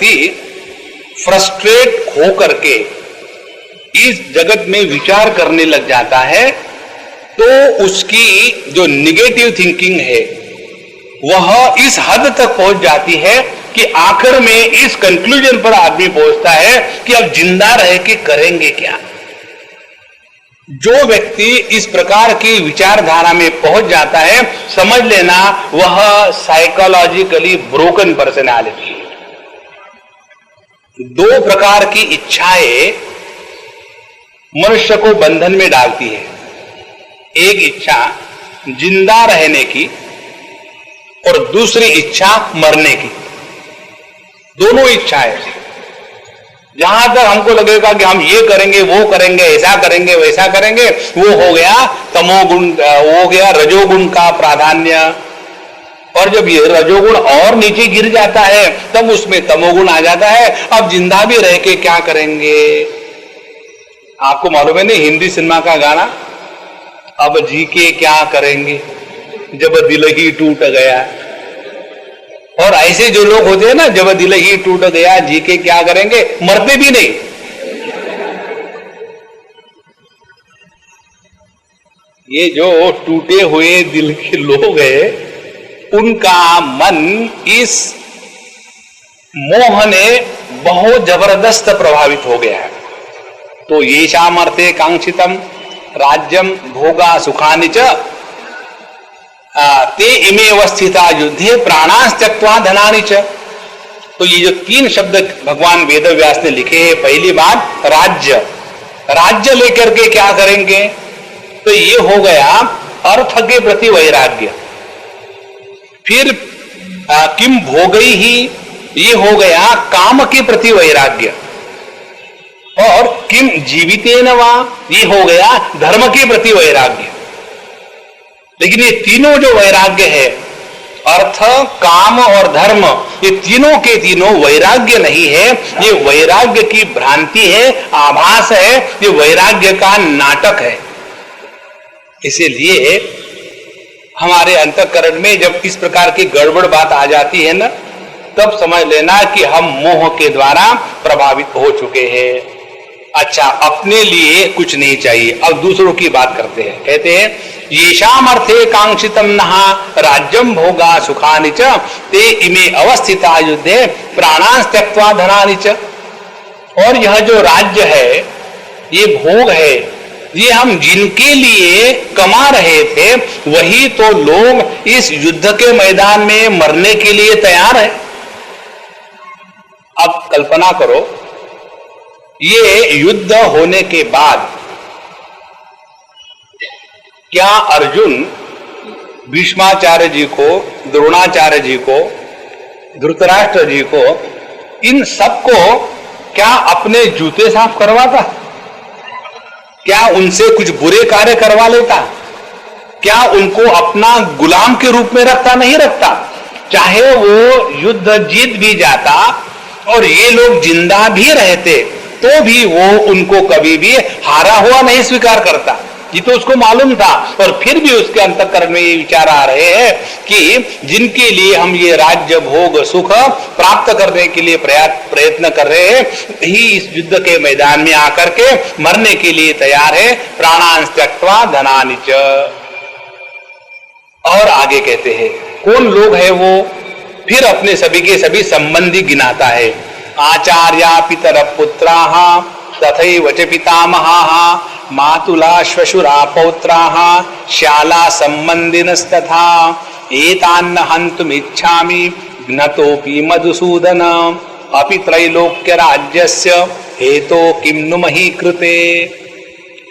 व्यक्ति फ्रस्ट्रेट हो करके इस जगत में विचार करने लग जाता है तो उसकी जो निगेटिव थिंकिंग है वह इस हद तक पहुंच जाती है कि आखिर में इस कंक्लूजन पर आदमी पहुंचता है कि अब जिंदा रह के करेंगे क्या। जो व्यक्ति इस प्रकार की विचारधारा में पहुंच जाता है, समझ लेना वह साइकोलॉजिकली ब्रोकन पर्सनालिटी है। दो प्रकार की इच्छाएं मनुष्य को बंधन में डालती है। एक इच्छा जिंदा रहने की और दूसरी इच्छा मरने की। दोनों इच्छाएं, जहां तक हमको लगेगा कि हम ये करेंगे वो करेंगे ऐसा करेंगे वैसा करेंगे, वो हो गया तमोगुण, हो गया रजोगुण का प्राधान्य। और जब ये रजोगुण और नीचे गिर जाता है तब उसमें तमोगुण आ जाता है। अब जिंदा भी रह के क्या करेंगे। आपको मालूम है नहीं हिंदी सिनेमा का गाना, अब जी के क्या करेंगे जब दिल ही टूट गया। और ऐसे जो लोग होते हैं ना, जब दिल ही टूट गया जी के क्या करेंगे, मरते भी नहीं। ये जो टूटे हुए दिल के लोग हैं उनका मन इस मोह ने बहुत जबरदस्त प्रभावित हो गया है। तो येषाम् अर्थे कांक्षितम राज्यम भोगा सुखानि च ते इमे अवस्थिता युद्धे प्राणांश त्यक्त्वा धनानि च। तो ये जो तीन शब्द भगवान वेदव्यास ने लिखे हैं, पहली बात राज्य, राज्य लेकर के क्या करेंगे, तो ये हो गया अर्थ के प्रति वैराग्य। फिर किम भोगई ही, ये हो गया काम के प्रति वैराग्य। और किम जीवितेन वा, ये हो गया धर्म के प्रति वैराग्य। लेकिन ये तीनों जो वैराग्य है, अर्थ काम और धर्म, ये तीनों के तीनों वैराग्य नहीं है। ये वैराग्य की भ्रांति है, आभास है, ये वैराग्य का नाटक है। इसीलिए हमारे अंतःकरण में जब इस प्रकार की गड़बड़ बात आ जाती है ना, तब समझ लेना कि हम मोह के द्वारा प्रभावित हो चुके हैं। अच्छा, अपने लिए कुछ नहीं चाहिए, अब दूसरों की बात करते हैं। कहते हैं येषाम् अर्थे कांक्षितम नहा राज्यम भोगा सुखानि च ते इमे अवस्थिता युद्धे प्राणांश त्यक्त्वा धनानि च। और यह जो राज्य है, ये भोग है, ये हम जिनके लिए कमा रहे थे वही तो लोग इस युद्ध के मैदान में मरने के लिए तैयार है। अब कल्पना करो, ये युद्ध होने के बाद क्या अर्जुन भीष्माचार्य जी को, द्रोणाचार्य जी को, धृतराष्ट्र जी को, इन सबको क्या अपने जूते साफ करवाता? क्या उनसे कुछ बुरे कार्य करवा लेता? क्या उनको अपना गुलाम के रूप में रखता? नहीं रखता। चाहे वो युद्ध जीत भी जाता और ये लोग जिंदा भी रहते तो भी वो उनको कभी भी हारा हुआ नहीं स्वीकार करता। ये तो उसको मालूम था। और फिर भी उसके अंतःकरण में ये विचार आ रहे हैं कि जिनके लिए हम ये राज्य भोग सुख प्राप्त करने के लिए प्रयत्न कर रहे हैं, ही इस युद्ध के मैदान में आकर के मरने के लिए तैयार है। प्राणांश त्यक्त्वा धनानि च। और आगे कहते हैं कौन लोग है वो, फिर अपने सभी के सभी संबंधी गिनाता है। आचार्या पितर पुत्राः तथैव च पितामहाः मातुला श्वशुरा पौत्राः श्याला संबंधिनस्तथा एतान्न हन्तुम इच्छामि घ्नतोऽपि मधुसूदन अपि त्रैलोक्य राज्यस्य हेतो किम नु मही कृते।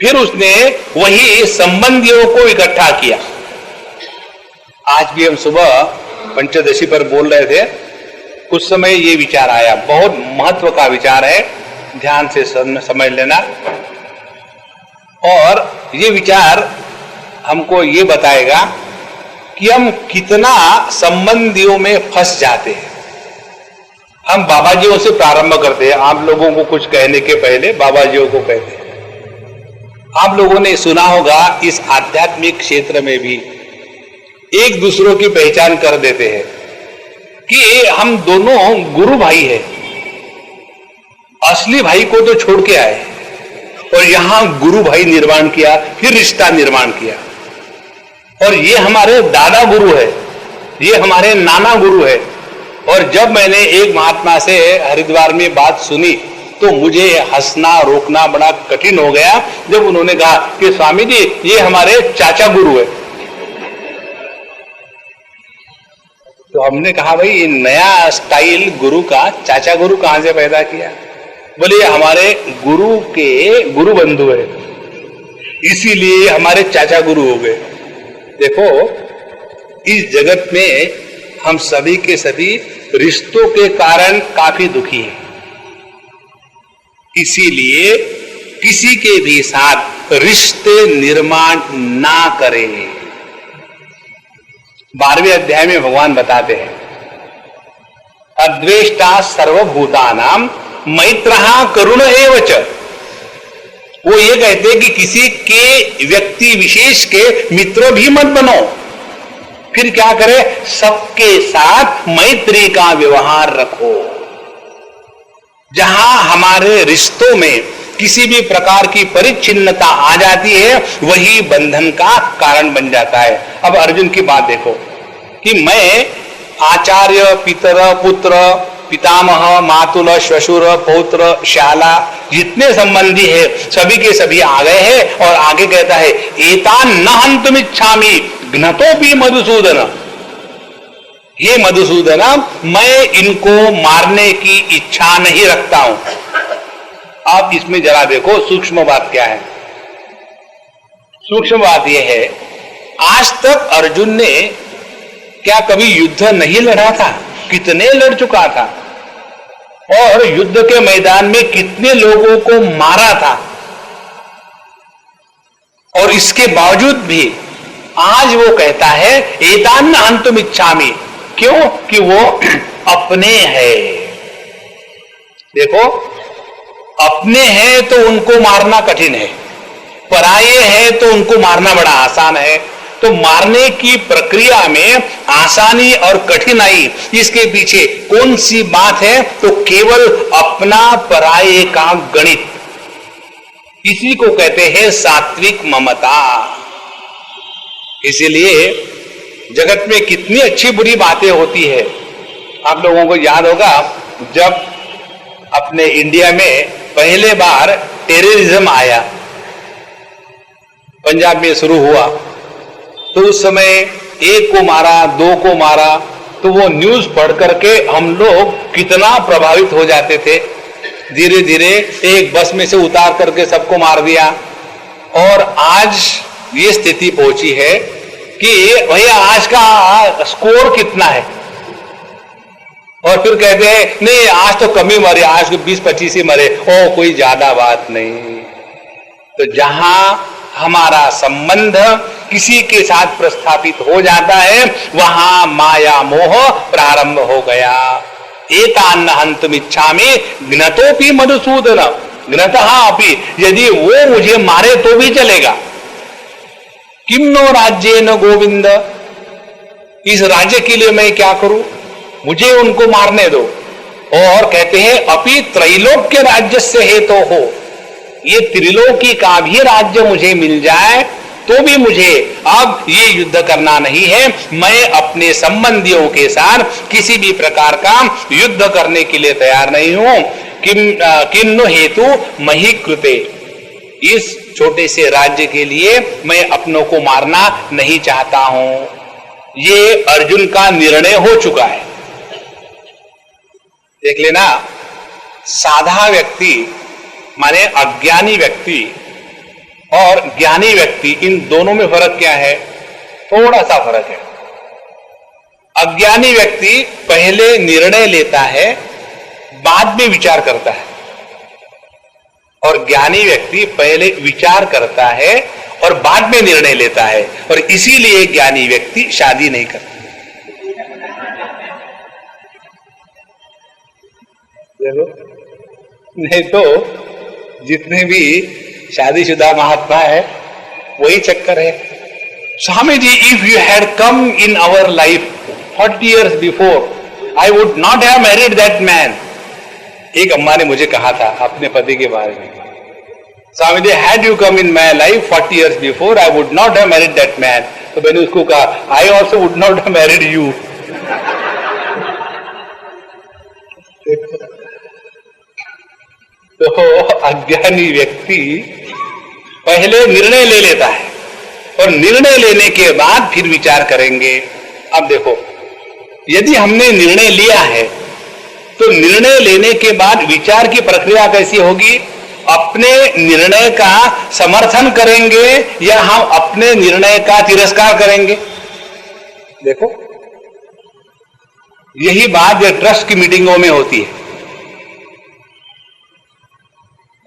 फिर उसने वही संबंधियों को इकट्ठा किया। आज भी हम सुबह पंचदशी पर बोल रहे थे, कुछ समय ये विचार आया, बहुत महत्व का विचार है, ध्यान से समझ लेना। और ये विचार हमको ये बताएगा कि हम कितना संबंधियों में फंस जाते हैं। हम बाबाजियों से प्रारंभ करते हैं। आप लोगों को कुछ कहने के पहले बाबाजियों को कहते हैं। आप लोगों ने सुना होगा इस आध्यात्मिक क्षेत्र में भी एक दूसरों की पहचान कर देते हैं कि हम दोनों गुरु भाई हैं। असली भाई को तो छोड़ के आए और यहां गुरु भाई निर्माण किया, फिर रिश्ता निर्माण किया। और ये हमारे दादा गुरु है, ये हमारे नाना गुरु है। और जब मैंने एक महात्मा से हरिद्वार में बात सुनी तो मुझे हंसना रोकना बड़ा कठिन हो गया जब उन्होंने कहा कि स्वामी जी ये हमारे चाचा गुरु है। तो हमने कहा भाई ये नया स्टाइल गुरु का, चाचा गुरु कहां से पैदा किया? बोले हमारे गुरु के गुरु बंधु है, इसीलिए हमारे चाचा गुरु हो गए। देखो इस जगत में हम सभी के सभी रिश्तों के कारण काफी दुखी हैं, इसीलिए किसी के भी साथ रिश्ते निर्माण ना करें। 12वें अध्याय में भगवान बताते हैं अद्वेष्टा सर्वभूतानां मैत्रहा करुण एव च। वो ये कहते हैं कि किसी के व्यक्ति विशेष के मित्र भी मत बनो। फिर क्या करे? सबके साथ मैत्री का व्यवहार रखो। जहां हमारे रिश्तों में किसी भी प्रकार की परिच्छिन्नता आ जाती है वही बंधन का कारण बन जाता है। अब अर्जुन की बात देखो कि मैं आचार्य, पितर, पुत्र, पितामह, मातुल, श्वशुर, पौत्र, शाला जितने संबंधी है सभी के सभी आ गए हैं। और आगे कहता है एतान न हन्तुमिच्छामि घ्नतोपि मधुसूदन। हे मधुसूदन, मैं इनको मारने की इच्छा नहीं रखता हूं। आप इसमें जरा देखो सूक्ष्म बात क्या है। सूक्ष्म बात यह है आज तक अर्जुन ने क्या कभी युद्ध नहीं लड़ा था? कितने लड़ चुका था और युद्ध के मैदान में कितने लोगों को मारा था। और इसके बावजूद भी आज वो कहता है एतान हन्तुम इच्छामि। क्यों? कि वो अपने हैं। देखो अपने हैं तो उनको मारना कठिन है, पराये हैं तो उनको मारना बड़ा आसान है। तो मारने की प्रक्रिया में आसानी और कठिनाई इसके पीछे कौन सी बात है? तो केवल अपना पराये का गणित। इसी को कहते हैं सात्विक ममता। इसीलिए जगत में कितनी अच्छी बुरी बातें होती है। आप लोगों को याद होगा जब अपने इंडिया में पहले बार टेररिज्म आया, पंजाब में शुरू हुआ, तो उस समय एक को मारा, दो को मारा, तो वो न्यूज पढ़ करके हम लोग कितना प्रभावित हो जाते थे। धीरे धीरे एक बस में से उतार करके सबको मार दिया। और आज ये स्थिति पहुंची है कि भैया आज का स्कोर कितना है? और फिर कहते हैं नहीं आज तो कम ही मरे, आज तो 20-25 ही मरे। ओ कोई ज्यादा बात नहीं। तो जहां हमारा संबंध किसी के साथ प्रस्थापित हो जाता है वहां माया मोह प्रारंभ हो गया। एतान हन्तुमिच्छामि घ्नतोपि मधुसूदन घ्नतः अपि। यदि वो मुझे मारे तो भी चलेगा। किम नो राज्येन गोविंद, इस राज्य के लिए मैं क्या करूं? मुझे उनको मारने दो। और कहते हैं अपि त्रैलोक्य राज्य से हेतु हो, ये त्रिलोकी का भी राज्य मुझे मिल जाए तो भी मुझे अब ये युद्ध करना नहीं है। मैं अपने संबंधियों के साथ किसी भी प्रकार का युद्ध करने के लिए तैयार नहीं हूं। किन्नु हेतु मही कृते, इस छोटे से राज्य के लिए मैं अपनों को मारना नहीं चाहता हूं। ये अर्जुन का निर्णय हो चुका है। देख लेना, साधा व्यक्ति माने अज्ञानी व्यक्ति और ज्ञानी व्यक्ति, इन दोनों में फर्क क्या है? थोड़ा सा फर्क है। अज्ञानी व्यक्ति पहले निर्णय लेता है, बाद में विचार करता है, और ज्ञानी व्यक्ति पहले विचार करता है और बाद में निर्णय लेता है। और इसीलिए ज्ञानी व्यक्ति शादी नहीं करता। नहीं तो जितने भी शादीशुदा महात्मा है वही चक्कर है। Swami ji, if you had come in our life 40 years before, I would not have married that man. एक अम्मा ने मुझे कहा था अपने पति के बारे में, Swami ji, had you come in my life 40 years before, I would not have married that man. तो मैंने उसको कहा, I also would not have married you. तो अज्ञानी व्यक्ति पहले निर्णय ले लेता है और निर्णय लेने के बाद फिर विचार करेंगे। अब देखो, यदि हमने निर्णय लिया है तो निर्णय लेने के बाद विचार की प्रक्रिया कैसी होगी? अपने निर्णय का समर्थन करेंगे या हम अपने निर्णय का तिरस्कार करेंगे? देखो, यही बात जो ट्रस्ट की मीटिंगों में होती है।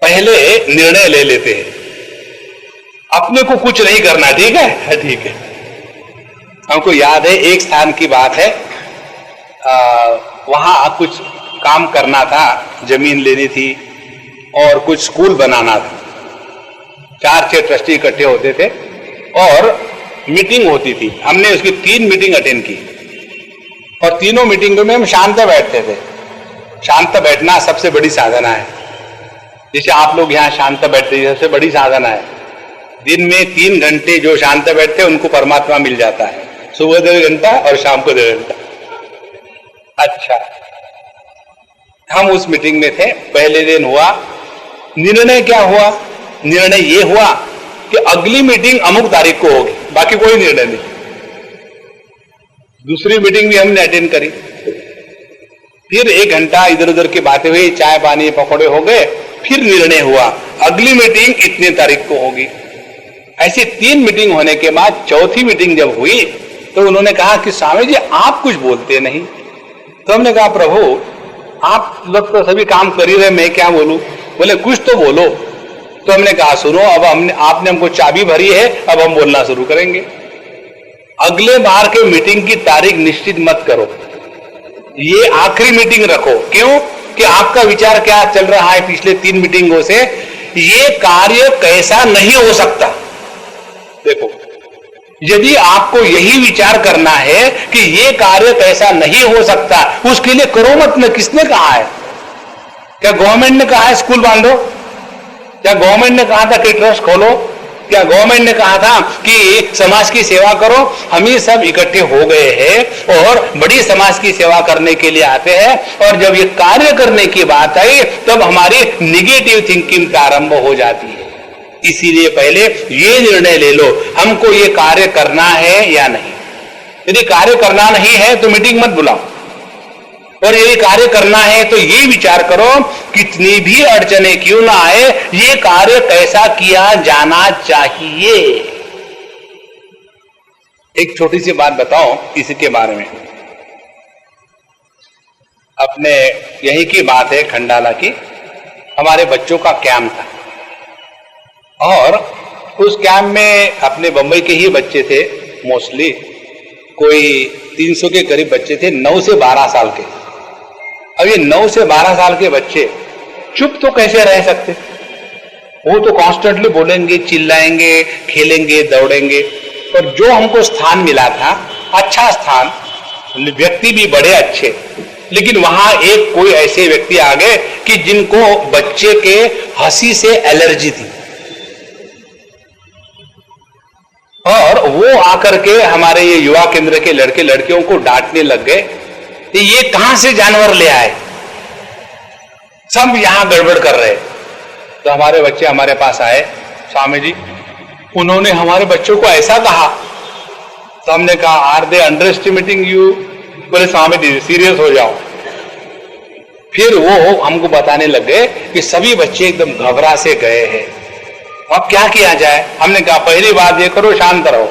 पहले निर्णय ले लेते हैं, अपने को कुछ नहीं करना, ठीक है, ठीक है। हमको याद है एक स्थान की बात है, वहां कुछ काम करना था, जमीन लेनी थी और कुछ स्कूल बनाना था। 4-6 ट्रस्टी इकट्ठे होते थे और मीटिंग होती थी। हमने उसकी 3 मीटिंग अटेंड की और तीनों मीटिंगों में हम शांत बैठते थे। शांत बैठना सबसे बड़ी साधना है। जैसे आप लोग यहाँ शांत बैठते हैं, सबसे बड़ी साधना है। दिन में 3 घंटे जो शांत बैठते हैं उनको परमात्मा मिल जाता है, सुबह 1.5 घंटा और शाम को 1.5 घंटा। अच्छा, हम उस मीटिंग में थे। पहले दिन हुआ, निर्णय क्या हुआ? निर्णय ये हुआ कि अगली मीटिंग अमुक तारीख को होगी, बाकी कोई निर्णय नहीं। दूसरी मीटिंग भी हमने अटेंड करी, फिर 1 घंटा इधर उधर की बातें हुई, चाय पानी पकौड़े हो गए, फिर निर्णय हुआ अगली मीटिंग इतने तारीख को होगी। ऐसी 3 मीटिंग होने के बाद चौथी मीटिंग जब हुई तो उन्होंने कहा कि स्वामी जी आप कुछ बोलते नहीं। तो हमने कहा प्रभु आप लोग तो सभी काम कर ही रहे, मैं क्या बोलूं? बोले कुछ तो बोलो। तो हमने कहा सुनो, अब आपने हमको चाबी भरी है, अब हम बोलना शुरू करेंगे। अगले बार के मीटिंग की तारीख निश्चित मत करो, ये आखिरी मीटिंग रखो। क्यों? कि आपका विचार क्या चल रहा है पिछले 3 मीटिंगों से, ये कार्य कैसा नहीं हो सकता। देखो, यदि आपको यही विचार करना है कि ये कार्य कैसा नहीं हो सकता, उसके लिए करो मत न। किसने कहा है? क्या गवर्नमेंट ने कहा है स्कूल बांधो? क्या गवर्नमेंट ने कहा था कि ट्रस्ट खोलो? क्या गवर्नमेंट ने कहा था कि समाज की सेवा करो? हम ही सब इकट्ठे हो गए हैं और बड़ी समाज की सेवा करने के लिए आते हैं, और जब ये कार्य करने की बात आई तब हमारी निगेटिव थिंकिंग प्रारंभ हो जाती है। इसीलिए पहले ये निर्णय ले लो, हमको ये कार्य करना है या नहीं। यदि कार्य करना नहीं है तो मीटिंग मत बुलाओ, और यदि कार्य करना है तो ये विचार करो कितनी भी अड़चनें क्यों ना आए, ये कार्य कैसा किया जाना चाहिए। एक छोटी सी बात बताओ इसके बारे में। अपने यही की बात है, खंडाला की। हमारे बच्चों का कैंप था और उस कैंप में अपने बंबई के ही बच्चे थे, मोस्टली कोई 300 के करीब बच्चे थे, 9 से 12 साल के। अब ये 9 से 12 साल के बच्चे चुप तो कैसे रह सकते? वो तो कॉन्स्टेंटली बोलेंगे, चिल्लाएंगे, खेलेंगे, दौड़ेंगे। और जो हमको स्थान मिला था, अच्छा स्थान, व्यक्ति भी बड़े अच्छे, लेकिन वहां एक कोई ऐसे व्यक्ति आ गए कि जिनको बच्चे के हंसी से एलर्जी थी, और वो आकर के हमारे ये युवा केंद्र के लड़के लड़कियों को डांटने लग गए कि ये कहां से जानवर ले आए, सब यहां गड़बड़ कर रहे। तो हमारे बच्चे हमारे पास आए, स्वामी जी उन्होंने हमारे बच्चों को ऐसा कहा। तो हमने कहा are they underestimating you? बोले स्वामी जी सीरियस हो जाओ। फिर वो हमको बताने लग गए कि सभी बच्चे एकदम घबरा से गए हैं, अब क्या किया जाए। हमने कहा पहली बात ये करो, शांत रहो,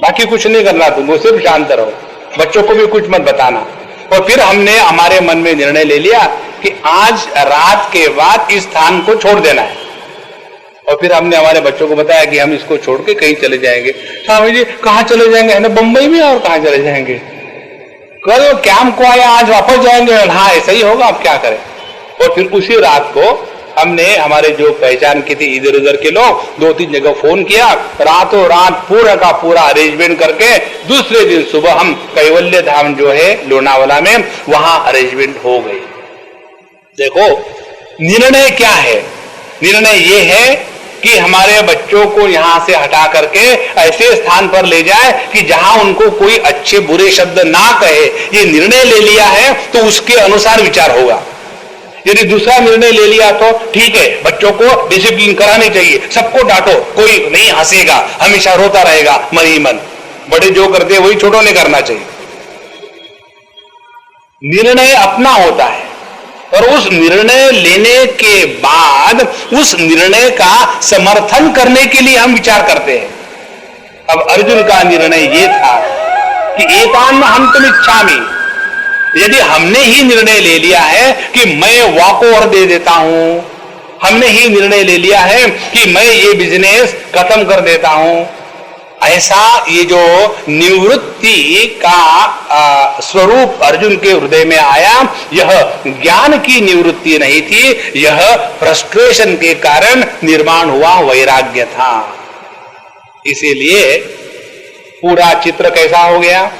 बाकी कुछ नहीं करना तुमको, सिर्फ शांत रहो, बच्चों को भी कुछ मत बताना। और फिर हमने हमारे मन में निर्णय ले लिया कि आज रात के बाद इस स्थान को छोड़ देना है। और फिर हमने हमारे बच्चों को बताया कि हम इसको छोड़ के कहीं चले जाएंगे। स्वामी जी कहाँ चले जाएंगे? है ना, बंबई में, और कहाँ चले जाएंगे? कल कैंप को आया, आज वापस जाएंगे। हाँ ऐसा ही होगा, अब क्या करें। और फिर उसी रात को हमने हमारे जो पहचान के थे इधर उधर के लोग 2-3 जगह फोन किया, रातों रात पूरा का पूरा अरेंजमेंट करके दूसरे दिन सुबह हम कैवल्य धाम जो है लोनावाला में, वहां अरेंजमेंट हो गई। देखो, निर्णय क्या है? निर्णय ये है कि हमारे बच्चों को यहां से हटा करके ऐसे स्थान पर ले जाए कि जहां उनको कोई अच्छे बुरे शब्द ना कहे। ये निर्णय ले लिया है तो उसके अनुसार विचार होगा। यदि दूसरा निर्णय ले लिया तो ठीक है, बच्चों को डिसिप्लिन करानी चाहिए, सबको डांटो, कोई नहीं हंसेगा, हमेशा रोता रहेगा मन ही मन। बड़े जो करते वही छोटों ने करना चाहिए। निर्णय अपना होता है और उस निर्णय लेने के बाद उस निर्णय का समर्थन करने के लिए हम विचार करते हैं। अब अर्जुन का निर्णय यह था कि एतान्न हन्तुम इच्छामि। यदि हमने ही निर्णय ले लिया है कि मैं वॉकओवर दे देता हूं, हमने ही निर्णय ले लिया है कि मैं ये बिजनेस खत्म कर देता हूं, ऐसा ये जो निवृत्ति का स्वरूप अर्जुन के हृदय में आया, यह ज्ञान की निवृत्ति नहीं थी, यह फ्रस्ट्रेशन के कारण निर्माण हुआ वैराग्य था। इसीलिए पूरा चित्र कैसा हो गया?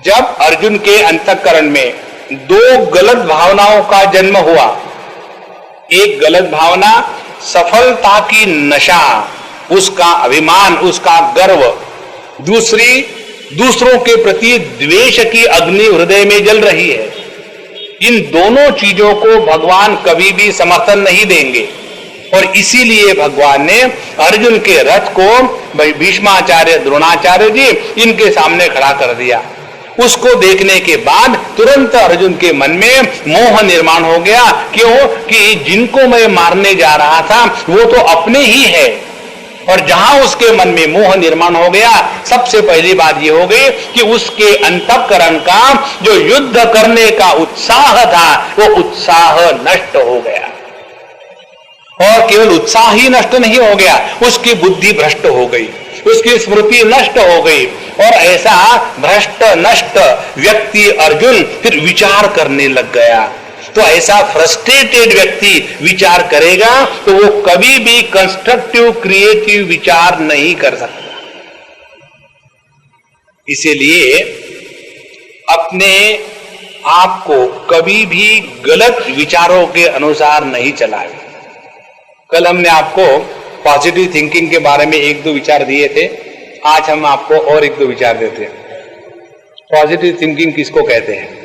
जब अर्जुन के अंतःकरण में दो गलत भावनाओं का जन्म हुआ, एक गलत भावना सफलता की नशा, उसका अभिमान, उसका गर्व, दूसरी दूसरों के प्रति द्वेष की अग्नि हृदय में जल रही है। इन दोनों चीजों को भगवान कभी भी समर्थन नहीं देंगे और इसीलिए भगवान ने अर्जुन के रथ को भीष्माचार्य, द्रोणाचार्य जी इनके सामने खड़ा कर दिया। उसको देखने के बाद तुरंत अर्जुन के मन में मोह निर्माण हो गया। क्यों? कि जिनको मैं मारने जा रहा था वो तो अपने ही है। और जहां उसके मन में मोह निर्माण हो गया, सबसे पहली बात यह हो गई कि उसके अंतःकरण का जो युद्ध करने का उत्साह था, वो उत्साह नष्ट हो गया। और केवल उत्साह ही नष्ट नहीं हो गया, उसकी बुद्धि भ्रष्ट हो गई, उसकी स्मृति नष्ट हो गई। और ऐसा भ्रष्ट नष्ट व्यक्ति अर्जुन फिर विचार करने लग गया। तो ऐसा फ्रस्ट्रेटेड व्यक्ति विचार करेगा तो वो कभी भी कंस्ट्रक्टिव क्रिएटिव विचार नहीं कर सकता। इसीलिए अपने आप को कभी भी गलत विचारों के अनुसार नहीं चलाए। कल हमने आपको पॉजिटिव थिंकिंग के बारे में एक दो विचार दिए थे, आज हम आपको और एक दो विचार देते हैं। पॉजिटिव थिंकिंग किसको कहते हैं?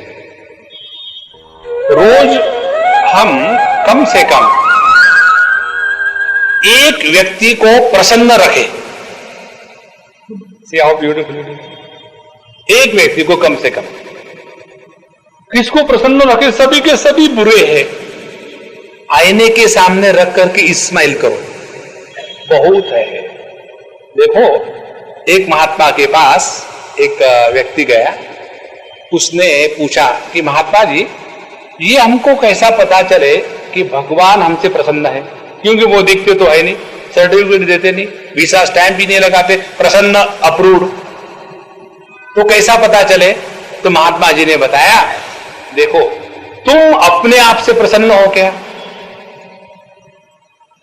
रोज हम कम से कम एक व्यक्ति को प्रसन्न रखें। See how beautiful it is? एक व्यक्ति को कम से कम, किसको प्रसन्न रखें? सभी के सभी बुरे हैं, आईने के सामने रख करके स्माइल करो, बहुत है। देखो, एक महात्मा के पास एक व्यक्ति गया, उसने पूछा कि महात्मा जी, ये हमको कैसा पता चले कि भगवान हमसे प्रसन्न है? क्योंकि वो दिखते तो है नहीं, सर्टिफिकेट देते नहीं, वीसा स्टैंप भी नहीं लगाते, प्रसन्न अप्रूव्ड, तो कैसा पता चले? तो महात्मा जी ने बताया, देखो तुम अपने आप से प्रसन्न हो क्या?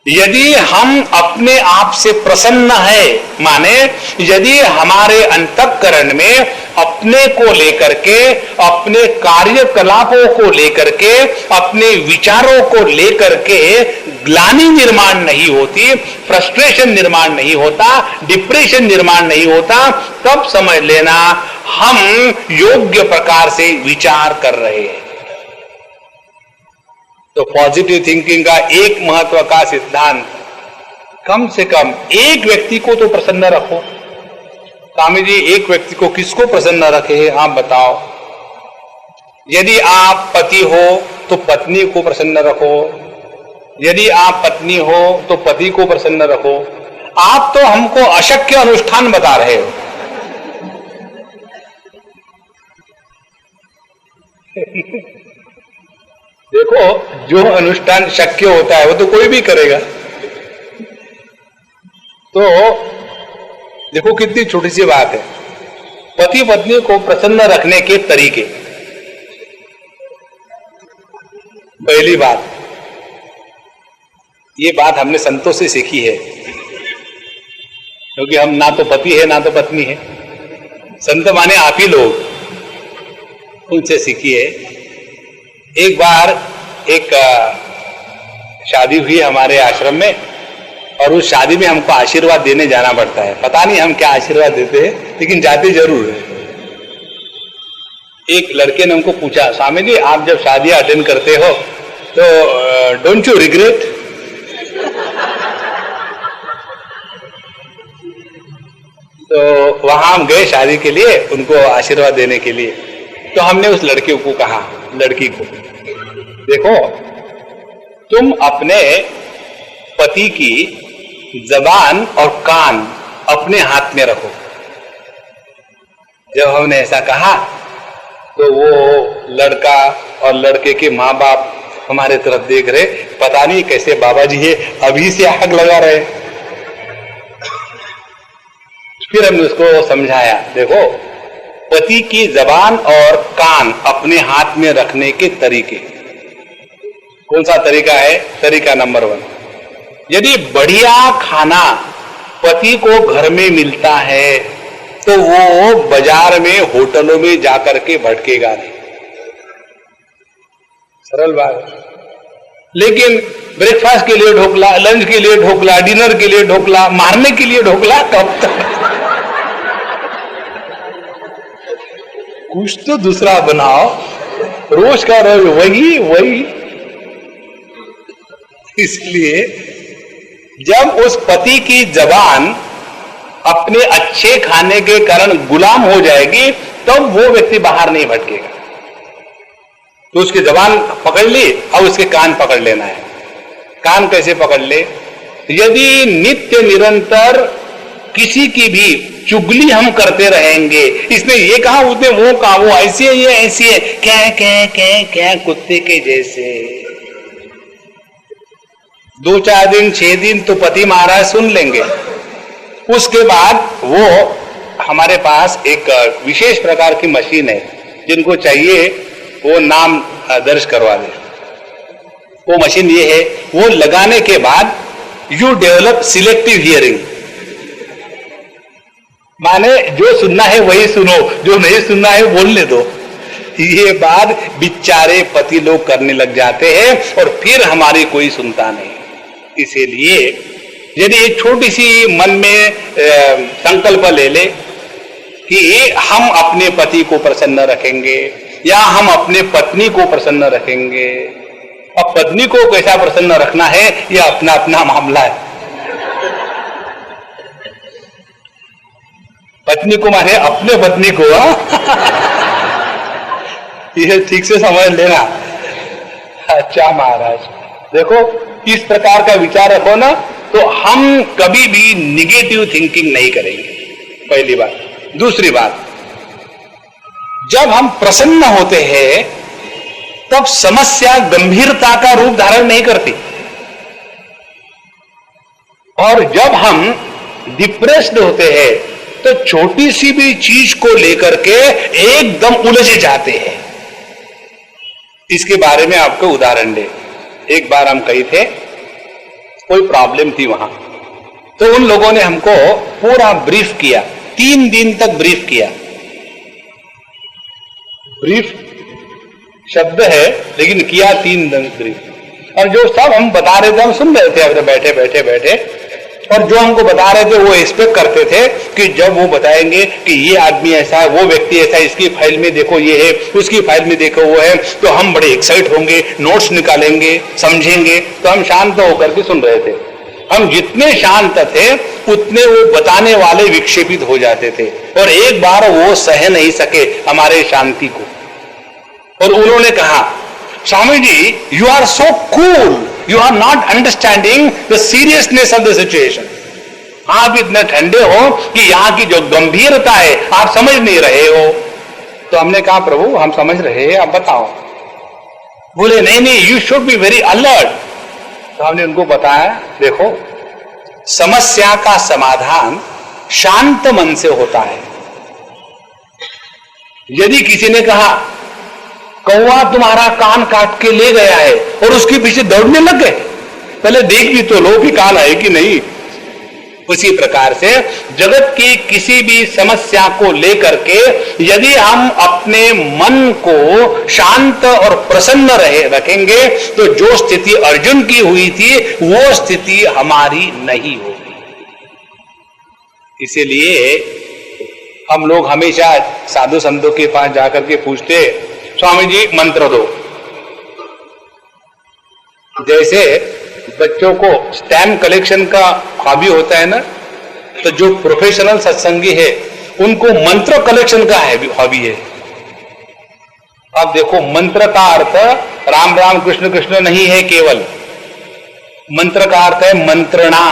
यदि हम अपने आप से प्रसन्न है, माने यदि हमारे अंतःकरण में अपने को लेकर के, अपने कार्यकलापों को लेकर के, अपने विचारों को लेकर के ग्लानि निर्माण नहीं होती, फ्रस्ट्रेशन निर्माण नहीं होता, डिप्रेशन निर्माण नहीं होता, तब समझ लेना हम योग्य प्रकार से विचार कर रहे हैं। तो पॉजिटिव थिंकिंग का एक महत्व का सिद्धांत, कम से कम एक व्यक्ति को तो प्रसन्न रखो। स्वामी जी, एक व्यक्ति को किसको प्रसन्न रखे आप बताओ? यदि आप पति हो तो पत्नी को प्रसन्न रखो, यदि आप पत्नी हो तो पति को प्रसन्न रखो। आप तो हमको अशक्य अनुष्ठान बता रहे हो। देखो, जो अनुष्ठान शक्य होता है वो तो कोई भी करेगा। तो देखो कितनी छोटी सी बात है, पति पत्नी को प्रसन्न रखने के तरीके। पहली बात, ये बात हमने संतों से सीखी है, क्योंकि हम ना तो पति है ना तो पत्नी है। संत माने आप ही लोग, उनसे सीखी है। एक बार एक शादी हुई हमारे आश्रम में, और उस शादी में हमको आशीर्वाद देने जाना पड़ता है। पता नहीं हम क्या आशीर्वाद देते हैं, लेकिन जाते जरूर है। एक लड़के ने हमको पूछा, स्वामी जी आप जब शादी अटेंड करते हो तो डोंट यू रिग्रेट? तो वहां हम गए शादी के लिए, उनको आशीर्वाद देने के लिए। तो हमने उस लड़के को कहा, लड़की को, देखो तुम अपने पति की जबान और कान अपने हाथ में रखो। जब हमने ऐसा कहा तो वो लड़का और लड़के के माँ बाप हमारे तरफ देख रहे, पता नहीं कैसे बाबा जी ये अभी से आग लगा रहे। फिर हमने उसको समझाया, देखो पति की जबान और कान अपने हाथ में रखने के तरीके, कौन सा तरीका है? तरीका नंबर 1, यदि बढ़िया खाना पति को घर में मिलता है तो वो बाजार में होटलों में जाकर के भटकेगा नहीं। सरल बात है। लेकिन ब्रेकफास्ट के लिए ढोकला, लंच के लिए ढोकला, डिनर के लिए ढोकला, मारने के लिए ढोकला, कब तक? कुछ तो दूसरा बनाओ, रोज का रोज वही। इसलिए जब उस पति की जबान अपने अच्छे खाने के कारण गुलाम हो जाएगी, तब वो व्यक्ति बाहर नहीं भटकेगा। तो उसकी जबान पकड़ ली, अब उसके कान पकड़ लेना है। कान कैसे पकड़ ले? यदि नित्य निरंतर किसी की भी चुगली हम करते रहेंगे, इसने ये कहा, उसने वो कहा, वो ऐसी है, ये ऐसी है, क्या कुत्ते के जैसे, 2-4 दिन 6 दिन तो पति महाराज सुन लेंगे। उसके बाद वो हमारे पास एक विशेष प्रकार की मशीन है, जिनको चाहिए वो नाम दर्ज करवा दे। वो मशीन ये है, वो लगाने के बाद यू डेवलप सिलेक्टिव हियरिंग, माने जो सुनना है वही सुनो, जो नहीं सुनना है बोलने दो। ये बात बेचारे पति लोग करने लग जाते हैं और फिर हमारी कोई सुनता नहीं। इसीलिए यदि एक छोटी सी मन में संकल्प ले ले कि हम अपने पति को प्रसन्न रखेंगे या हम अपने पत्नी को प्रसन्न रखेंगे। अब पत्नी को कैसा प्रसन्न रखना है यह अपना अपना मामला है। पत्नी को माने अपने पत्नी को, यह ठीक से समझ लेना। अच्छा महाराज, देखो इस प्रकार का विचार रखो ना, तो हम कभी भी निगेटिव थिंकिंग नहीं करेंगे, पहली बात। दूसरी बात, जब हम प्रसन्न होते हैं तब समस्या गंभीरता का रूप धारण नहीं करती, और जब हम डिप्रेस्ड होते हैं तो छोटी सी भी चीज को लेकर के एकदम उलझे जाते हैं। इसके बारे में आपको उदाहरण दे। एक बार हम कही थे, कोई प्रॉब्लम थी वहां, तो उन लोगों ने हमको पूरा ब्रीफ किया, 3 दिन तक ब्रीफ किया। ब्रीफ शब्द है लेकिन किया 3 दिन ब्रीफ। और जो सब हम बता रहे थे हम सुन रहे थे अपने बैठे बैठे बैठे, और जो हमको बता रहे थे वो एक्सपेक्ट करते थे कि जब वो बताएंगे कि ये आदमी ऐसा है, वो व्यक्ति ऐसा है, इसकी फाइल में देखो ये है, उसकी फाइल में देखो वो है, तो हम बड़े एक्साइट होंगे, नोट्स निकालेंगे, समझेंगे। तो हम शांत होकर के सुन रहे थे। हम जितने शांत थे उतने वो बताने वाले विक्षेपित हो जाते थे, और एक बार वो सह नहीं सके हमारे शांति को, और उन्होंने कहा, Swami ji you are so cool, you are not understanding the seriousness of the situation. आप इतने ठंडे हो कि यहां की जो गंभीरता है आप समझ नहीं रहे हो। तो हमने कहा, प्रभु हम समझ रहे हैं, आप बताओ। बोले नहीं, you should be very alert. तो हमने उनको बताया, देखो समस्या का समाधान शांत मन से होता है। यदि किसी ने कहा कौवा तुम्हारा कान काट के ले गया है और उसके पीछे दौड़ने लग गए, पहले देख भी तो लो कि कान है कि नहीं। उसी प्रकार से जगत की किसी भी समस्या को लेकर के यदि हम अपने मन को शांत और प्रसन्न रखेंगे तो जो स्थिति अर्जुन की हुई थी वो स्थिति हमारी नहीं होगी। इसीलिए हम लोग हमेशा साधु संतों के पास जाकर के पूछते, स्वामी जी मंत्र दो। जैसे बच्चों को स्टैम्प कलेक्शन का हॉबी होता है ना, तो जो प्रोफेशनल सत्संगी है उनको मंत्र कलेक्शन का हॉबी है। अब देखो, मंत्र का अर्थ राम राम कृष्ण कृष्ण नहीं है केवल, मंत्र का अर्थ है मंत्रणा।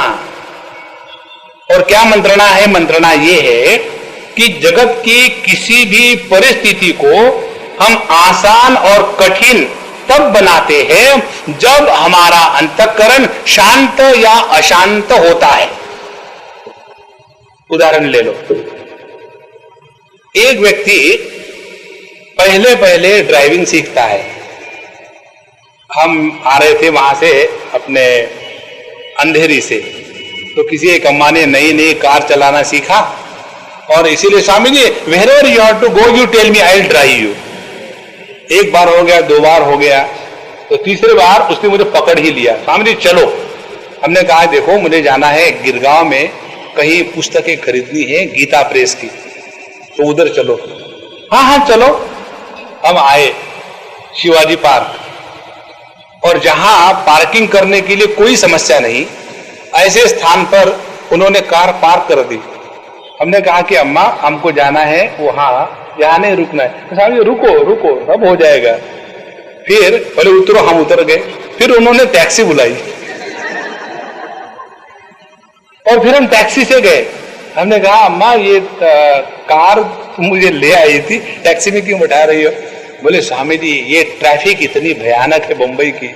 और क्या मंत्रणा है? मंत्रणा ये है कि जगत की किसी भी परिस्थिति को हम आसान और कठिन तब बनाते हैं जब हमारा अंतःकरण शांत या अशांत होता है। उदाहरण ले लो, एक व्यक्ति पहले पहले ड्राइविंग सीखता है। हम आ रहे थे वहां से अपने अंधेरी से, तो किसी एक अम्मा ने नई नई कार चलाना सीखा और इसीलिए, Swami ji where you have to go you tell me I will drive you. एक बार हो गया, दो बार हो गया, तो तीसरे बार उसने मुझे पकड़ ही लिया, स्वामी जी चलो। हमने कहा देखो मुझे जाना है गिरगांव में, कहीं पुस्तकें खरीदनी है गीता प्रेस की, तो उधर चलो। हाँ हाँ चलो। हम आए शिवाजी पार्क, और जहां पार्किंग करने के लिए कोई समस्या नहीं, ऐसे स्थान पर उन्होंने कार पार्क कर दी। हमने कहा कि अम्मा हमको जाना है वहां, यहाँ नहीं रुकना है। साहब ये रुको रुको सब हो जाएगा। फिर पहले उतरो, हम उतर गए, फिर उन्होंने टैक्सी बुलाई और फिर हम टैक्सी से गए। हमने कहा अम्मा ये कार मुझे ले आई थी, टैक्सी में क्यों बैठा रही हो? बोले स्वामी जी ये ट्रैफिक इतनी भयानक है बंबई की।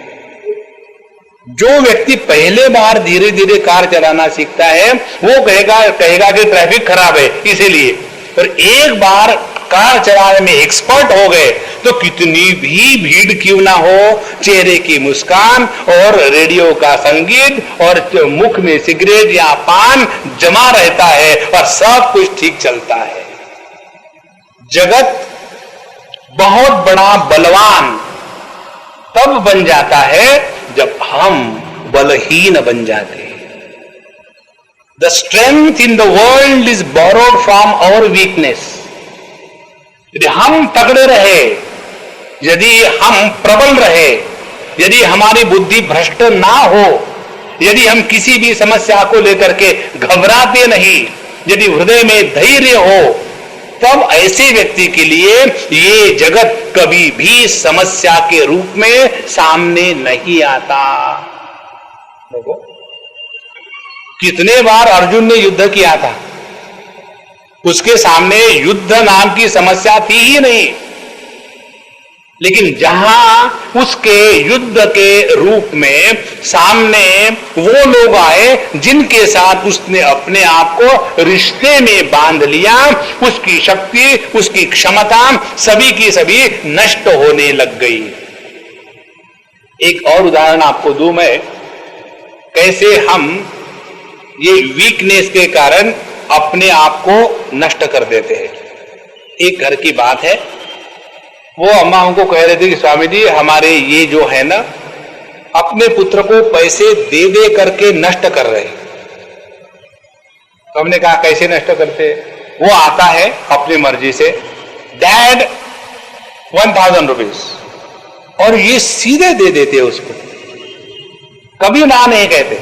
जो व्यक्ति पहले बार धीरे धीरे कार चलाना सीखता है वो कहेगा कि ट्रैफिक खराब है इसीलिए, पर एक बार कार चलाने में एक्सपर्ट हो गए तो कितनी भी भीड़ क्यों ना हो, चेहरे की मुस्कान और रेडियो का संगीत और मुख में सिगरेट या पान जमा रहता है और सब कुछ ठीक चलता है। जगत बहुत बड़ा बलवान तब बन जाता है जब हम बलहीन बन जाते हैं। The strength in the world is borrowed from our weakness. यदि हम तगड़े रहे, यदि हम प्रबल रहे, यदि हमारी बुद्धि भ्रष्ट ना हो, यदि हम किसी भी समस्या को लेकर के घबराते नहीं, यदि हृदय में धैर्य हो, तब ऐसे व्यक्ति के लिए ये जगत कभी भी समस्या के रूप में सामने नहीं आता। देखो कितने बार अर्जुन ने युद्ध किया था, उसके सामने युद्ध नाम की समस्या थी ही नहीं, लेकिन जहां उसके युद्ध के रूप में सामने वो लोग आए जिनके साथ उसने अपने आप को रिश्ते में बांध लिया, उसकी शक्ति, उसकी क्षमता सभी की सभी नष्ट होने लग गई। एक और उदाहरण आपको दूं मैं, कैसे हम ये वीकनेस के कारण अपने आप को नष्ट कर देते हैं। एक घर की बात है, वो अम्मा हमको कह रहे थे कि स्वामी जी हमारे ये जो है ना, अपने पुत्र को पैसे दे दे करके नष्ट कर रहे। तो हमने कहा कैसे नष्ट करते? वो आता है अपनी मर्जी से, डैड 1000 रुपीज, और ये सीधे दे देते उसको, कभी ना नहीं कहते।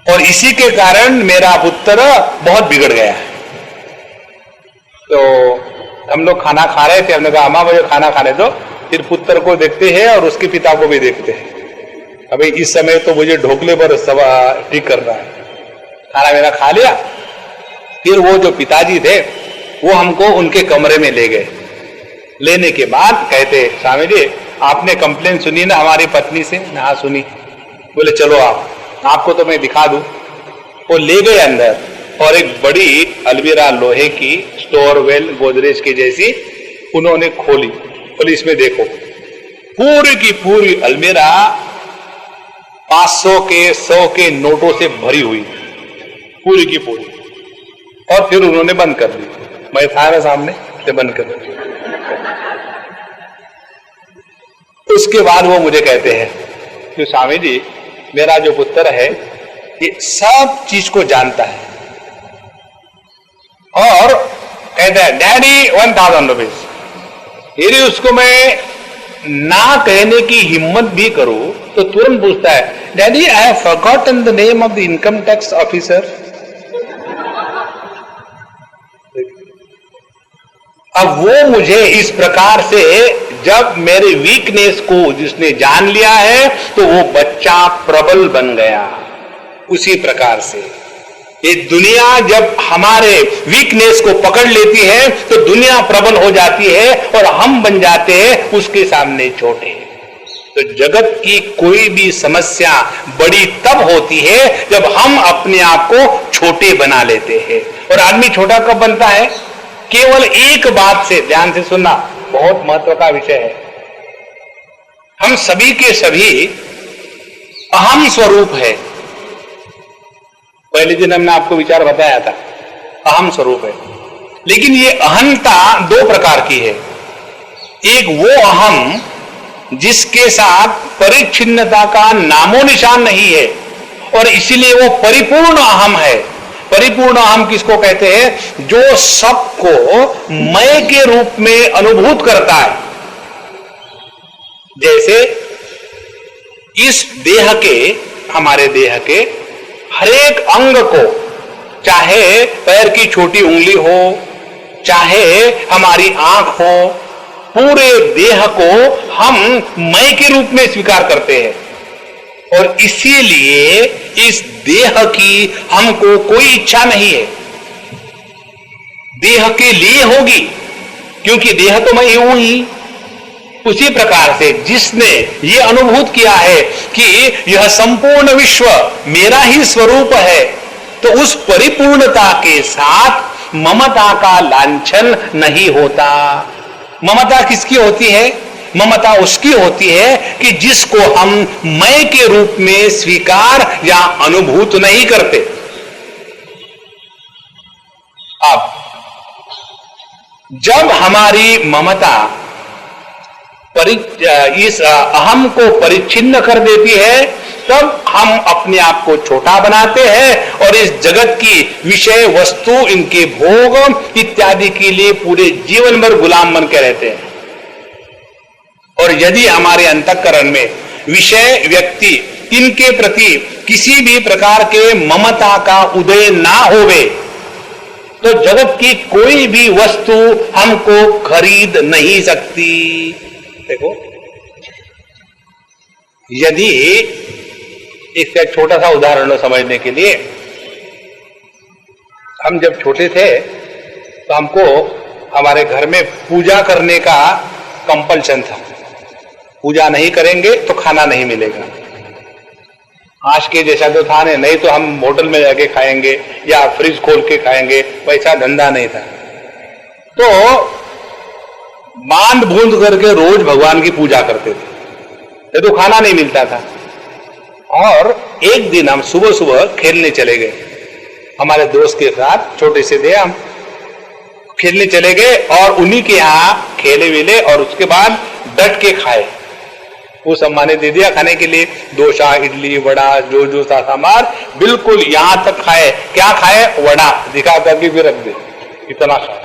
और इसी के कारण मेरा पुत्र बहुत बिगड़ गया है। तो हम लोग खाना खा रहे थे, हमने कहा अम्मा मुझे खाना खाने दो, फिर पुत्र को देखते हैं और उसके पिता को भी देखते हैं। अभी इस समय तो मुझे ढोकले पर ठीक करना है। खाना मेरा खा लिया, फिर वो जो पिताजी थे वो हमको उनके कमरे में ले गए। लेने के बाद कहते स्वामी जी आपने कंप्लेन सुनी ना हमारी पत्नी से? हाँ सुनी। बोले चलो आपको तो मैं दिखा दूं। वो ले गए अंदर और एक बड़ी अलमीरा लोहे की, स्टोरवेल गोदरेज की जैसी उन्होंने खोली। बोले इसमें देखो, पूरी की पूरी अलमीरा 500 के 100 के नोटों से भरी हुई। पूरी की पूरी। और फिर उन्होंने बंद कर दी, मैं था ना सामने से बंद कर दी। उसके बाद वो मुझे कहते हैं कि स्वामी जी, मेरा जो पुत्र है ये सब चीज को जानता है, और कहता है डैडी 1000 रुपीज। यदि उसको मैं ना कहने की हिम्मत भी करूं तो तुरंत पूछता है, daddy I have forgotten the name of the income tax officer. अब वो मुझे इस प्रकार से, जब मेरे वीकनेस को जिसने जान लिया है तो वो बच्चा प्रबल बन गया। उसी प्रकार से ये दुनिया जब हमारे वीकनेस को पकड़ लेती है तो दुनिया प्रबल हो जाती है और हम बन जाते हैं उसके सामने छोटे। तो जगत की कोई भी समस्या बड़ी तब होती है जब हम अपने आप को छोटे बना लेते हैं। और आदमी छोटा कब बनता है? केवल एक बात से, ध्यान से सुनना, बहुत महत्व का विषय है। हम सभी के सभी अहम स्वरूप है। पहले दिन हमने आपको विचार बताया था, अहम स्वरूप है। लेकिन ये अहंता दो प्रकार की है। एक वो अहम जिसके साथ परिच्छिन्नता का नामो निशान नहीं है और इसीलिए वो परिपूर्ण अहम है। परिपूर्ण अहम किसको कहते हैं? जो सबको मैं के रूप में अनुभूत करता है। जैसे इस देह के, हमारे देह के हर एक अंग को, चाहे पैर की छोटी उंगली हो, चाहे हमारी आंख हो, पूरे देह को हम मैं के रूप में स्वीकार करते हैं। और इसीलिए इस देह की हमको कोई इच्छा नहीं है। देह के लिए होगी, क्योंकि देह तो मैं हूं ही। उसी प्रकार से जिसने ये अनुभूत किया है कि यह संपूर्ण विश्व मेरा ही स्वरूप है, तो उस परिपूर्णता के साथ ममता का लांछन नहीं होता। ममता किसकी होती है? ममता उसकी होती है कि जिसको हम मैं के रूप में स्वीकार या अनुभूत नहीं करते। अब जब हमारी ममता इस अहम को परिच्छिन्न कर देती है, तब हम अपने आप को छोटा बनाते हैं और इस जगत की विषय वस्तु, इनके भोग इत्यादि के लिए पूरे जीवन भर गुलाम बन के रहते हैं। और यदि हमारे अंतःकरण में विषय, व्यक्ति, इनके प्रति किसी भी प्रकार के ममता का उदय ना होवे, तो जगत की कोई भी वस्तु हमको खरीद नहीं सकती। देखो, यदि इसका छोटा सा उदाहरण समझने के लिए, हम जब छोटे थे तो हमको हमारे घर में पूजा करने का कंपल्शन था। पूजा नहीं करेंगे तो खाना नहीं मिलेगा। आज के जैसा तो था नहीं, तो हम होटल में जाके खाएंगे या फ्रिज खोल के खाएंगे, वैसा धंधा नहीं था। तो बांध बूंद करके रोज भगवान की पूजा करते थे, तो खाना नहीं मिलता था। और एक दिन हम सुबह सुबह खेलने चले गए, हमारे दोस्त के साथ, छोटे से थे हम, खेलने चले गए और उन्हीं के यहां खेले वेले और उसके बाद डट के खाए। वो सम्मान दे दिया खाने के लिए, डोसा, इडली, वड़ा, जो जो था सामान, बिल्कुल यहां तक खाए। क्या खाए? वड़ा दिखा करके फिर रख दे, इतना खाए।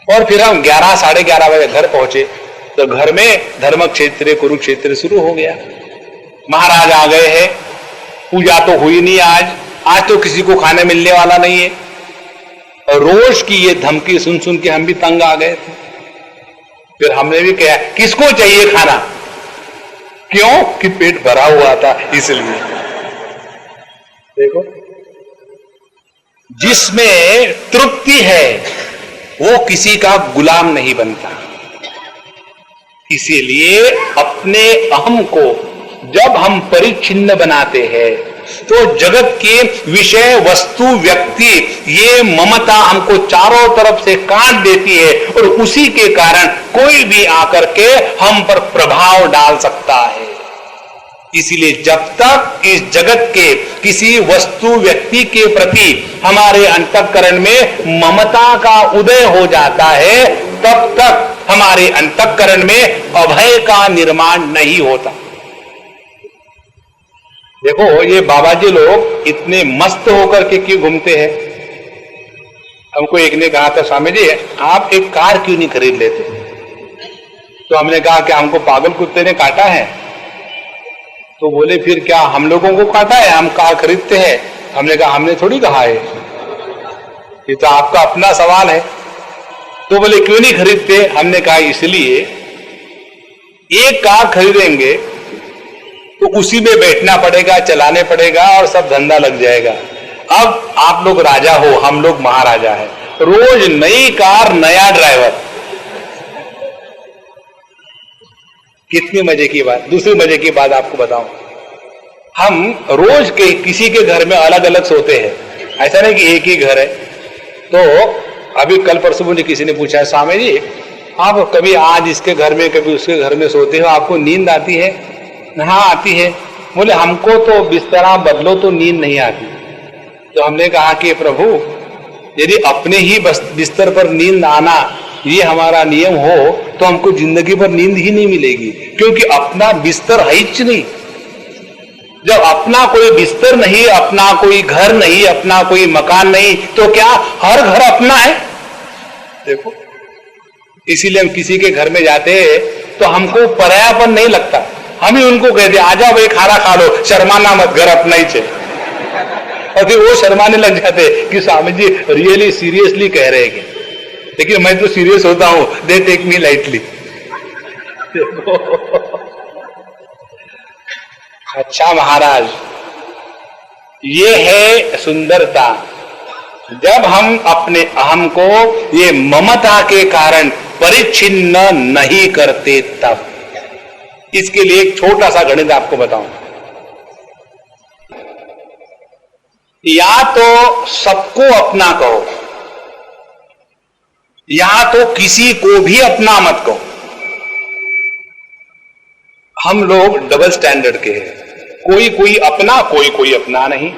और फिर हम 11, साढ़े 11 बजे घर पहुंचे तो घर में धर्म क्षेत्र, कुरुक्षेत्र शुरू हो गया। महाराज आ गए हैं, पूजा तो हुई नहीं आज तो किसी को खाने मिलने वाला नहीं है। और रोज की ये धमकी सुन सुन के हम भी तंग आ गए थे। फिर हमने भी कहा, किसको चाहिए खाना? क्यों? कि पेट भरा हुआ था इसलिए। देखो, जिसमें तृप्ति है वो किसी का गुलाम नहीं बनता। इसीलिए अपने अहम को जब हम परिच्छिन्न बनाते हैं तो जगत के विषय, वस्तु, व्यक्ति, ये ममता हमको चारों तरफ से काट देती है और उसी के कारण कोई भी आकर के हम पर प्रभाव डाल सकता है। इसीलिए जब तक इस जगत के किसी वस्तु व्यक्ति के प्रति हमारे अंतःकरण में ममता का उदय हो जाता है, तब तक हमारे अंतःकरण में अभय का निर्माण नहीं होता। देखो ये बाबा जी लोग इतने मस्त होकर के क्यों घूमते हैं? हमको एक ने कहा था, स्वामी जी आप एक कार क्यों नहीं खरीद लेते? तो हमने कहा कि हमको पागल कुत्ते ने काटा है। तो बोले फिर क्या हम लोगों को काटा है, हम कार खरीदते हैं? हमने कहा हमने थोड़ी कहा है, ये तो आपका अपना सवाल है। तो बोले क्यों नहीं खरीदते? हमने कहा इसलिए एक कार खरीदेंगे तो उसी में बैठना पड़ेगा, चलाने पड़ेगा और सब धंधा लग जाएगा। अब आप लोग राजा हो, हम लोग महाराजा है, रोज नई कार नया ड्राइवर, कितनी मजे की बात। दूसरी मजे की बात आपको बताऊं, हम रोज के किसी के घर में अलग अलग सोते हैं, ऐसा नहीं कि एक ही घर है। तो अभी कल परसों मुझे किसी ने पूछा, स्वामी जी आप कभी आज इसके घर में कभी उसके घर में सोते हो, आपको नींद आती है? हाँ आती है। बोले हमको तो बिस्तरा बदलो तो नींद नहीं आती। तो हमने कहा कि प्रभु यदि अपने ही बिस्तर पर नींद आना ये हमारा नियम हो तो हमको जिंदगी भर नींद ही नहीं मिलेगी, क्योंकि अपना बिस्तर है ही नहीं। जब अपना कोई बिस्तर नहीं, अपना कोई घर नहीं, अपना कोई मकान नहीं, तो क्या हर घर अपना है? देखो इसीलिए हम किसी के घर में जाते हैं तो हमको परायापन नहीं लगता, हम ही उनको कहते आ जाओ भाई खाना खा लो, शर्माना मत, घर अपना ही चाहिए। और फिर वो शर्माने लग जाते कि स्वामी जी रियली सीरियसली कह रहे हैं, लेकिन मैं तो सीरियस होता हूं, दे टेक मी लाइटली। अच्छा महाराज, ये है सुंदरता। जब हम अपने अहम को ये ममता के कारण परिच्छिन्न नहीं करते तब। इसके लिए एक छोटा सा गणित आपको बताऊं, या तो सबको अपना कहो या तो किसी को भी अपना मत कहो। हम लोग डबल स्टैंडर्ड के हैं, कोई कोई अपना, कोई कोई अपना नहीं।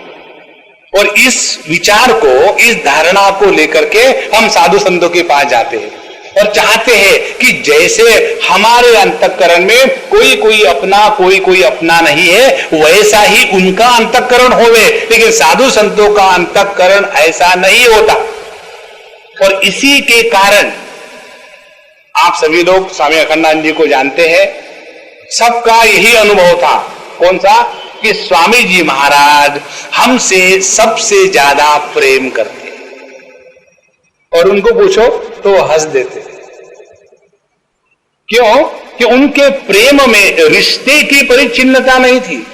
और इस विचार को, इस धारणा को लेकर के हम साधु संतों के पास जाते हैं और चाहते हैं कि जैसे हमारे अंतःकरण में कोई कोई अपना, कोई कोई अपना नहीं है, वैसा ही उनका अंतःकरण होवे। लेकिन साधु संतों का अंतःकरण ऐसा नहीं होता। और इसी के कारण आप सभी लोग स्वामी अखंडानंद जी को जानते हैं, सबका यही अनुभव था। कौन सा? कि स्वामी जी महाराज हमसे सबसे ज्यादा प्रेम करते, और उनको पूछो तो वो हंस देते। क्यों? कि उनके प्रेम में रिश्ते की परिच्छिन्नता नहीं थी।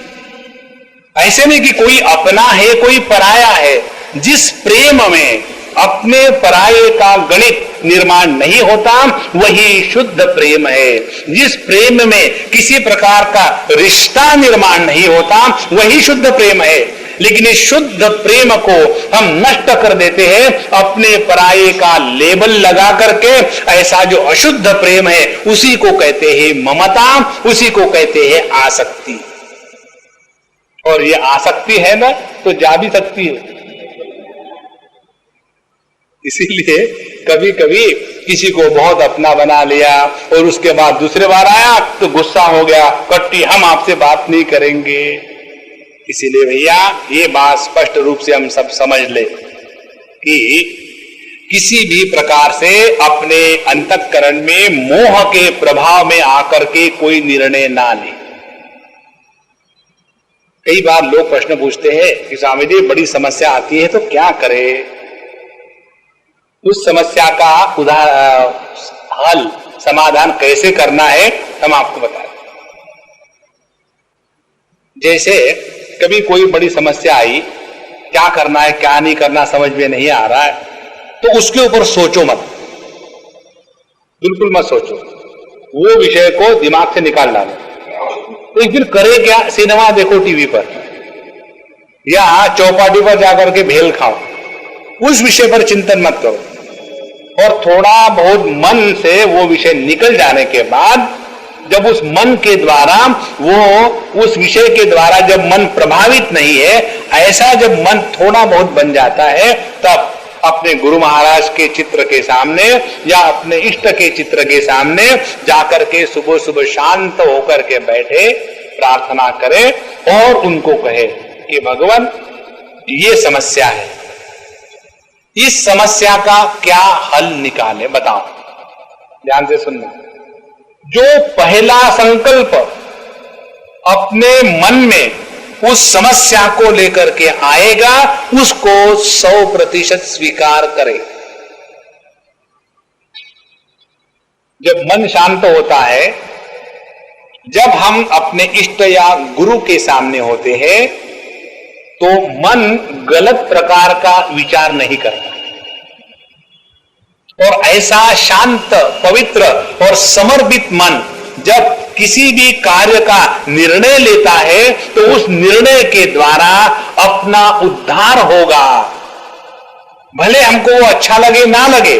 ऐसे नहीं कि कोई अपना है कोई पराया है। जिस प्रेम में अपने पराये का गणित निर्माण नहीं होता वही शुद्ध प्रेम है। जिस प्रेम में किसी प्रकार का रिश्ता निर्माण नहीं होता वही शुद्ध प्रेम है। लेकिन इस शुद्ध प्रेम को हम नष्ट कर देते हैं अपने पराये का लेबल लगा करके। ऐसा जो अशुद्ध प्रेम है उसी को कहते हैं ममता, उसी को कहते हैं आसक्ति। और ये आसक्ति है ना तो जा भी सकती है। इसीलिए कभी कभी किसी को बहुत अपना बना लिया और उसके बाद दूसरे बार आया तो गुस्सा हो गया, कट्टी हम आपसे बात नहीं करेंगे। इसीलिए भैया ये बात स्पष्ट रूप से हम सब समझ ले कि किसी भी प्रकार से अपने अंतःकरण में मोह के प्रभाव में आकर के कोई निर्णय ना ले। कई बार लोग प्रश्न पूछते हैं कि स्वामी जी बड़ी समस्या आती है तो क्या करें? उस समस्या का हल, समाधान कैसे करना है हम आपको बताएं। जैसे कभी कोई बड़ी समस्या आई, क्या करना है क्या नहीं करना समझ में नहीं आ रहा है, तो उसके ऊपर सोचो मत, बिल्कुल मत सोचो। वो विषय को दिमाग से निकाल डालो। तो फिर करे क्या? सिनेमा देखो टीवी पर या चौपाटी पर जाकर के भेल खाओ। उस विषय पर चिंतन मत करो। और थोड़ा बहुत मन से वो विषय निकल जाने के बाद जब उस मन के द्वारा वो उस विषय के द्वारा जब मन प्रभावित नहीं है, ऐसा जब मन थोड़ा बहुत बन जाता है, तब अपने गुरु महाराज के चित्र के सामने या अपने इष्ट के चित्र के सामने जाकर के सुबह सुबह शांत होकर के बैठे, प्रार्थना करे और उनको कहे कि भगवान ये समस्या है, इस समस्या का क्या हल निकाले, बताओ। ध्यान से सुनना। जो पहला संकल्प अपने मन में उस समस्या को लेकर के आएगा, उसको 100% स्वीकार करे। जब मन शांत होता है, जब हम अपने इष्ट या गुरु के सामने होते हैं, तो मन गलत प्रकार का विचार नहीं करता, और ऐसा शांत, पवित्र और समर्पित मन जब किसी भी कार्य का निर्णय लेता है, तो उस निर्णय के द्वारा अपना उद्धार होगा। भले हमको वो अच्छा लगे ना लगे,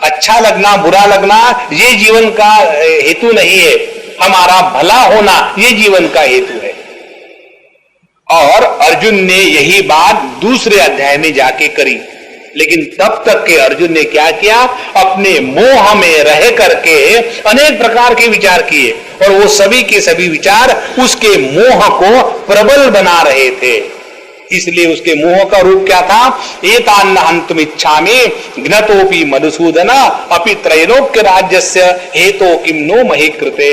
अच्छा लगना बुरा लगना ये जीवन का हेतु नहीं है, हमारा भला होना ये जीवन का हेतु है। और अर्जुन ने यही बात दूसरे अध्याय में जाके करी, लेकिन तब तक के अर्जुन ने क्या किया, अपने मोह में रह करके अनेक प्रकार के विचार किए, और वो सभी के सभी विचार उसके मोह को प्रबल बना रहे थे। इसलिए उसके मोह का रूप क्या था, एतान्न हन्तुमिच्छामि घ्नतोपि मधुसूदन अपि त्रैलोक्य राज्यस्य हेतो किम नो महि कृते।